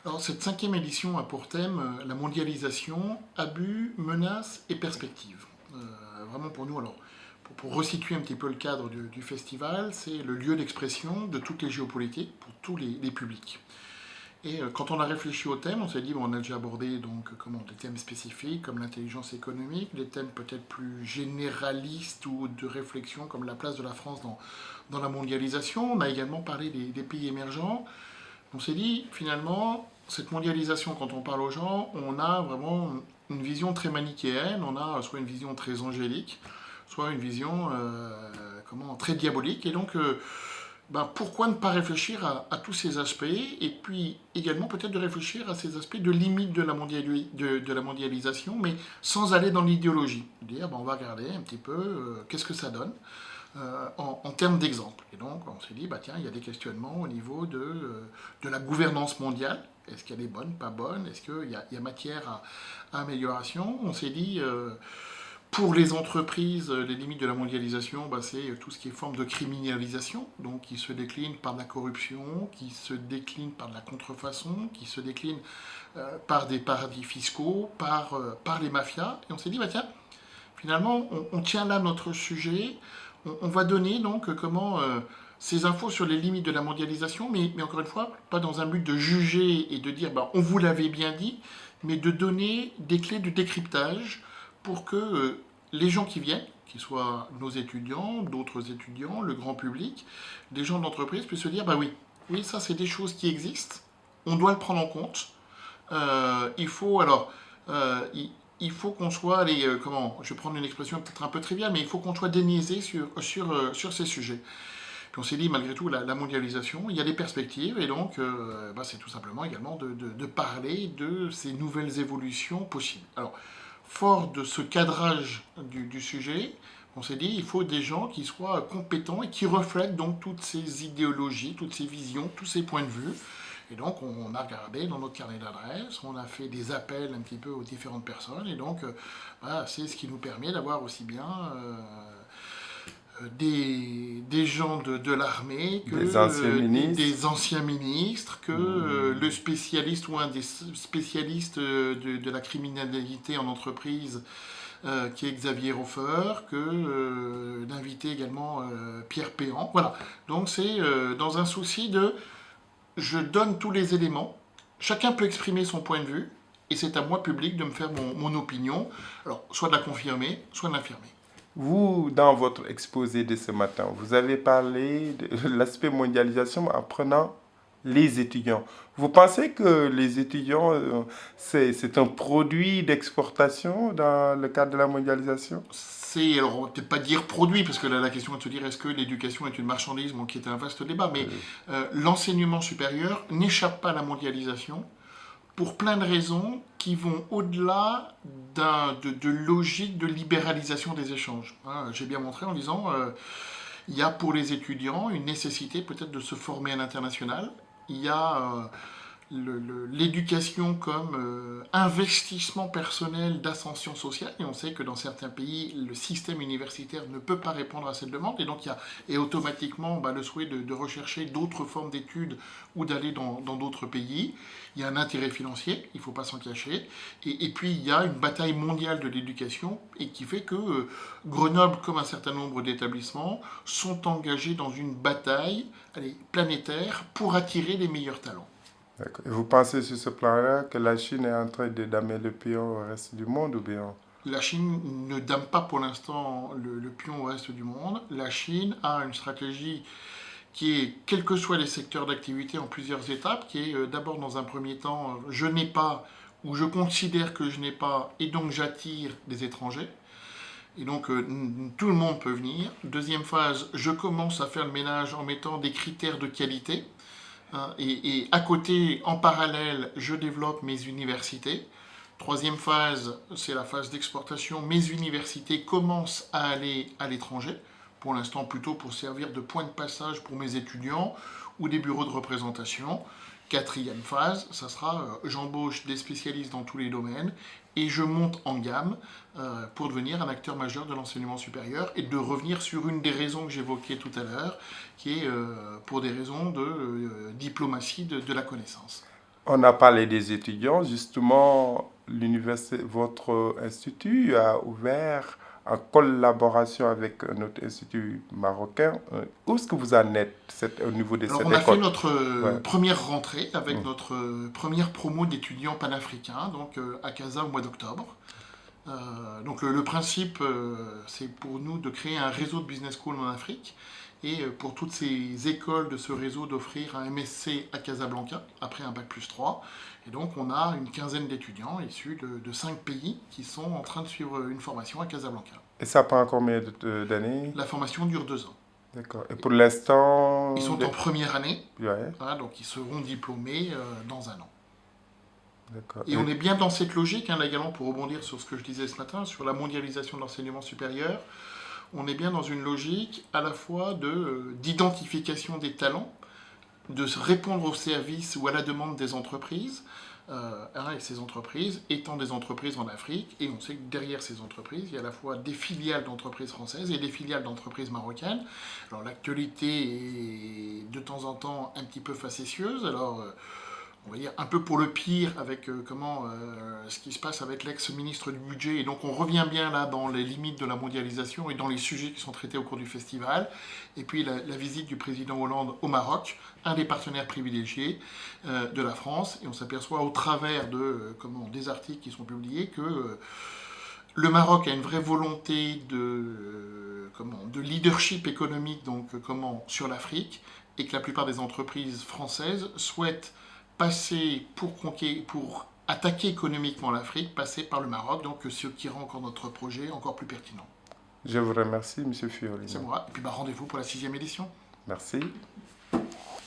Alors, cette 5e édition a pour thème la mondialisation, abus, menaces et perspectives. Vraiment pour nous, alors, pour resituer un petit peu le cadre du festival, c'est le lieu d'expression de toutes les géopolitiques pour tous les publics. Et quand on a réfléchi au thème, on s'est dit, bon, on a déjà abordé donc, des thèmes spécifiques comme l'intelligence économique, des thèmes peut-être plus généralistes ou de réflexion comme la place de la France dans la mondialisation. On a également parlé des pays émergents. On s'est dit, finalement, cette mondialisation, quand on parle aux gens, on a vraiment une vision très manichéenne, on a soit une vision très angélique, soit une vision très diabolique. Et donc, pourquoi ne pas réfléchir à tous ces aspects, et puis également peut-être de réfléchir à ces aspects de limite de la mondialisation, mais sans aller dans l'idéologie. Dire, on va regarder un petit peu qu'est-ce que ça donne en termes d'exemple. Et donc on s'est dit, tiens, il y a des questionnements au niveau de la gouvernance mondiale. Est-ce qu'elle est bonne, pas bonne? Est-ce qu'il y a matière à amélioration? On s'est dit... pour les entreprises, les limites de la mondialisation, c'est tout ce qui est forme de criminalisation, donc qui se décline par de la corruption, qui se décline par de la contrefaçon, qui se décline par des paradis fiscaux, par les mafias. Et on s'est dit, tiens, finalement, on tient là notre sujet, on va donner donc ces infos sur les limites de la mondialisation, mais encore une fois, pas dans un but de juger et de dire, on vous l'avait bien dit, mais de donner des clés de décryptage pour que les gens qui viennent, qu'ils soient nos étudiants, d'autres étudiants, le grand public, des gens de l'entreprise, puissent se dire, oui, ça c'est des choses qui existent, on doit le prendre en compte. Il faut qu'on soit, je vais prendre une expression peut-être un peu triviale, mais il faut qu'on soit déniaisé sur ces sujets. Puis on s'est dit, malgré tout, la mondialisation, il y a des perspectives, et donc c'est tout simplement également de parler de ces nouvelles évolutions possibles. Alors, fort de ce cadrage du sujet, on s'est dit il faut des gens qui soient compétents et qui reflètent donc toutes ces idéologies, toutes ces visions, tous ces points de vue. Et donc on a regardé dans notre carnet d'adresses, on a fait des appels un petit peu aux différentes personnes, et donc c'est ce qui nous permet d'avoir aussi bien des gens de l'armée, que des anciens ministres, que le spécialiste ou un des spécialistes de la criminalité en entreprise, qui est Xavier Hofer, que d'inviter également Pierre Péan. Voilà, donc c'est dans un souci de je donne tous les éléments, chacun peut exprimer son point de vue, et c'est à moi, public, de me faire mon opinion, alors soit de la confirmer, soit de l'infirmer. Vous, dans votre exposé de ce matin, vous avez parlé de l'aspect mondialisation en prenant les étudiants. Vous pensez que les étudiants, c'est un produit d'exportation dans le cadre de la mondialisation? Alors on va peut-être pas dire produit, parce que là la question est de se dire est-ce que l'éducation est une marchandise, qui est un vaste débat, mais l'enseignement supérieur n'échappe pas à la mondialisation, pour plein de raisons qui vont au-delà de logique de libéralisation des échanges. J'ai bien montré en disant il y a pour les étudiants une nécessité peut-être de se former à l'international. Il y a l'éducation comme investissement personnel d'ascension sociale, et on sait que dans certains pays, le système universitaire ne peut pas répondre à cette demande, et donc il y a automatiquement le souhait de rechercher d'autres formes d'études ou d'aller dans d'autres pays. Il y a un intérêt financier, il ne faut pas s'en cacher, et puis il y a une bataille mondiale de l'éducation, et qui fait que Grenoble, comme un certain nombre d'établissements, sont engagés dans une bataille planétaire pour attirer les meilleurs talents. Et vous pensez sur ce plan-là que la Chine est en train de damer le pion au reste du monde, ou bien? La Chine ne dame pas pour l'instant le pion au reste du monde. La Chine a une stratégie qui est, quels que soient les secteurs d'activité, en plusieurs étapes, qui est d'abord dans un premier temps, je n'ai pas, ou je considère que je n'ai pas, et donc j'attire des étrangers. Et donc tout le monde peut venir. Deuxième phase, je commence à faire le ménage en mettant des critères de qualité. Et à côté, en parallèle, je développe mes universités. Troisième phase, c'est la phase d'exportation. Mes universités commencent à aller à l'étranger, pour l'instant plutôt pour servir de point de passage pour mes étudiants ou des bureaux de représentation. Quatrième phase, ça sera j'embauche des spécialistes dans tous les domaines et je monte en gamme pour devenir un acteur majeur de l'enseignement supérieur et de revenir sur une des raisons que j'évoquais tout à l'heure, qui est pour des raisons de diplomatie de la connaissance. On a parlé des étudiants. Justement, votre institut a ouvert en collaboration avec notre institut marocain. Où est-ce que vous en êtes au niveau de Alors cette on a fait école? notre Ouais. première rentrée avec Mm. notre première promo d'étudiants panafricains, donc à Casa au mois d'octobre. Donc le principe, c'est pour nous de créer un réseau de business school en Afrique et pour toutes ces écoles de ce réseau d'offrir un MSc à Casablanca après un bac+3. Et donc on a une quinzaine d'étudiants issus de 5 pays qui sont en train de suivre une formation à Casablanca. Et ça prend combien d'années? La formation dure 2 ans. D'accord. Et pour l'instant, Ils sont en première année, ouais, voilà, donc ils seront diplômés dans un an. d'accord. Et on est bien dans cette logique, là également pour rebondir sur ce que je disais ce matin, sur la mondialisation de l'enseignement supérieur, on est bien dans une logique à la fois d'identification des talents, de répondre aux services ou à la demande des entreprises, et ces entreprises étant des entreprises en Afrique, et on sait que derrière ces entreprises, il y a à la fois des filiales d'entreprises françaises et des filiales d'entreprises marocaines. Alors l'actualité est de temps en temps un petit peu facétieuse, alors on va dire un peu pour le pire avec ce qui se passe avec l'ex-ministre du budget. Et donc on revient bien là dans les limites de la mondialisation et dans les sujets qui sont traités au cours du festival. Et puis la visite du président Hollande au Maroc, un des partenaires privilégiés de la France. Et on s'aperçoit au travers des articles qui sont publiés que le Maroc a une vraie volonté de leadership économique sur l'Afrique et que la plupart des entreprises françaises souhaitent passer pour attaquer économiquement l'Afrique, passer par le Maroc, donc ce qui rend encore notre projet encore plus pertinent. Je vous remercie, M. C'est Fiorino. moi. Et puis rendez-vous pour la 6e édition. Merci.